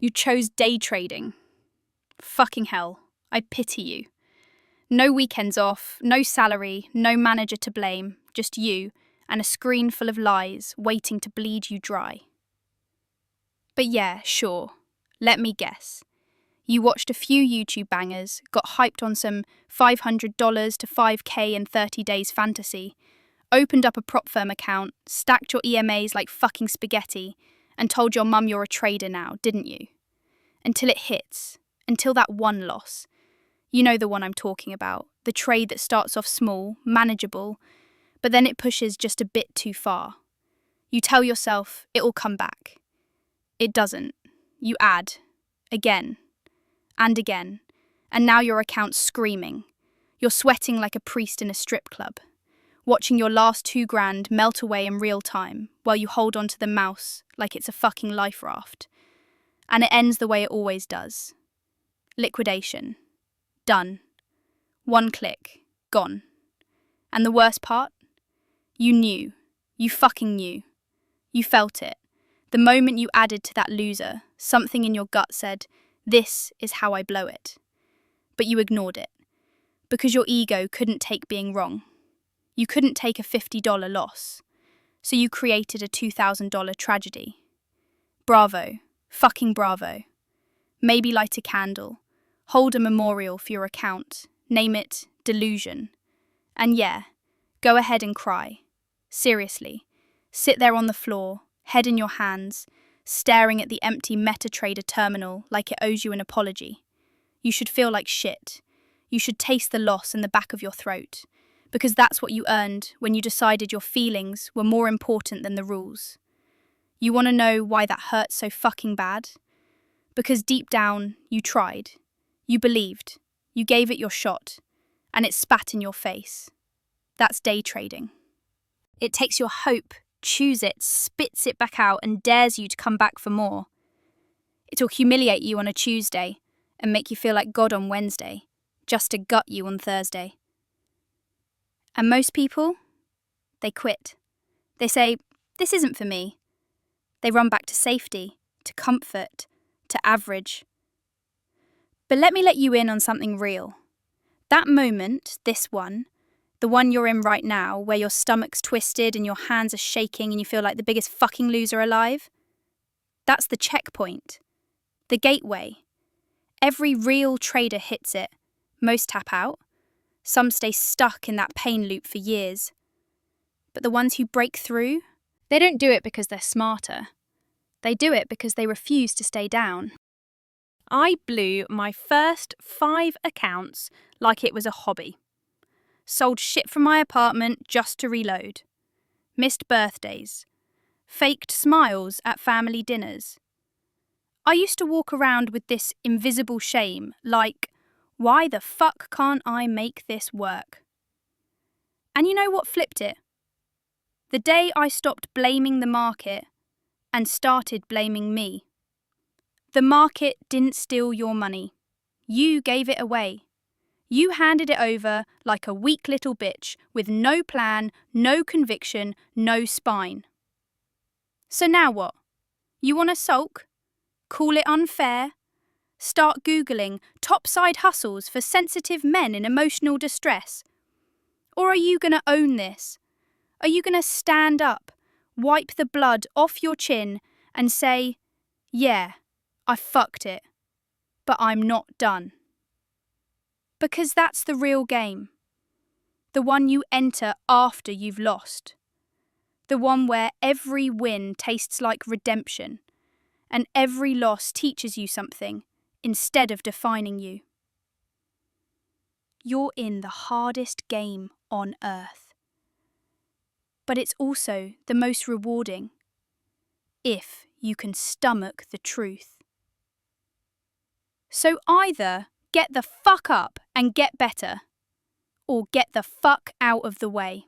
You chose day trading. Fucking hell, I pity you. No weekends off, no salary, no manager to blame, just you and a screen full of lies waiting to bleed you dry. But yeah, sure, let me guess. You watched a few YouTube bangers, got hyped on some $500 to 5K in 30 days fantasy, opened up a prop firm account, stacked your EMAs like fucking spaghetti, and told your mum you're a trader now, didn't you? Until it hits. Until that one loss. You know the one I'm talking about. The trade that starts off small, manageable, but then it pushes just a bit too far. You tell yourself it'll come back. It doesn't. You add. Again. And again. And now your account's screaming. You're sweating like a priest in a strip club, watching your last $2,000 melt away in real time while you hold onto the mouse like it's a fucking life raft. And it ends the way it always does. Liquidation. Done. One click. Gone. And the worst part? You knew. You fucking knew. You felt it. The moment you added to that loser, something in your gut said, "This is how I blow it." But you ignored it. Because your ego couldn't take being wrong. You couldn't take a $50 loss. So you created a $2,000 tragedy. Bravo. Fucking bravo. Maybe light a candle. Hold a memorial for your account. Name it delusion. And yeah, go ahead and cry. Seriously. Sit there on the floor, head in your hands, staring at the empty MetaTrader terminal like it owes you an apology. You should feel like shit. You should taste the loss in the back of your throat. Because that's what you earned when you decided your feelings were more important than the rules. You want to know why that hurts so fucking bad? Because deep down, you tried. You believed. You gave it your shot. And it spat in your face. That's day trading. It takes your hope, chews it, spits it back out, and dares you to come back for more. It'll humiliate you on a Tuesday and make you feel like God on Wednesday, just to gut you on Thursday. And most people, they quit. They say, "This isn't for me." They run back to safety, to comfort, to average. But let me let you in on something real. That moment, this one, the one you're in right now, where your stomach's twisted and your hands are shaking and you feel like the biggest fucking loser alive, that's the checkpoint, the gateway. Every real trader hits it. Most tap out. Some stay stuck in that pain loop for years. But the ones who break through, they don't do it because they're smarter. They do it because they refuse to stay down. I blew my first 5 accounts like it was a hobby. Sold shit from my apartment just to reload. Missed birthdays. Faked smiles at family dinners. I used to walk around with this invisible shame, like, why the fuck can't I make this work? And you know what flipped it? The day I stopped blaming the market and started blaming me. The market didn't steal your money. You gave it away. You handed it over like a weak little bitch with no plan, no conviction, no spine. So now what? You want to sulk? Call it unfair? Start Googling top side hustles for sensitive men in emotional distress? Or are you going to own this? Are you going to stand up, wipe the blood off your chin and say, "Yeah, I fucked it, but I'm not done"? Because that's the real game. The one you enter after you've lost. The one where every win tastes like redemption and every loss teaches you something instead of defining you. You're in the hardest game on earth. But it's also the most rewarding, if you can stomach the truth. So either get the fuck up and get better, or get the fuck out of the way.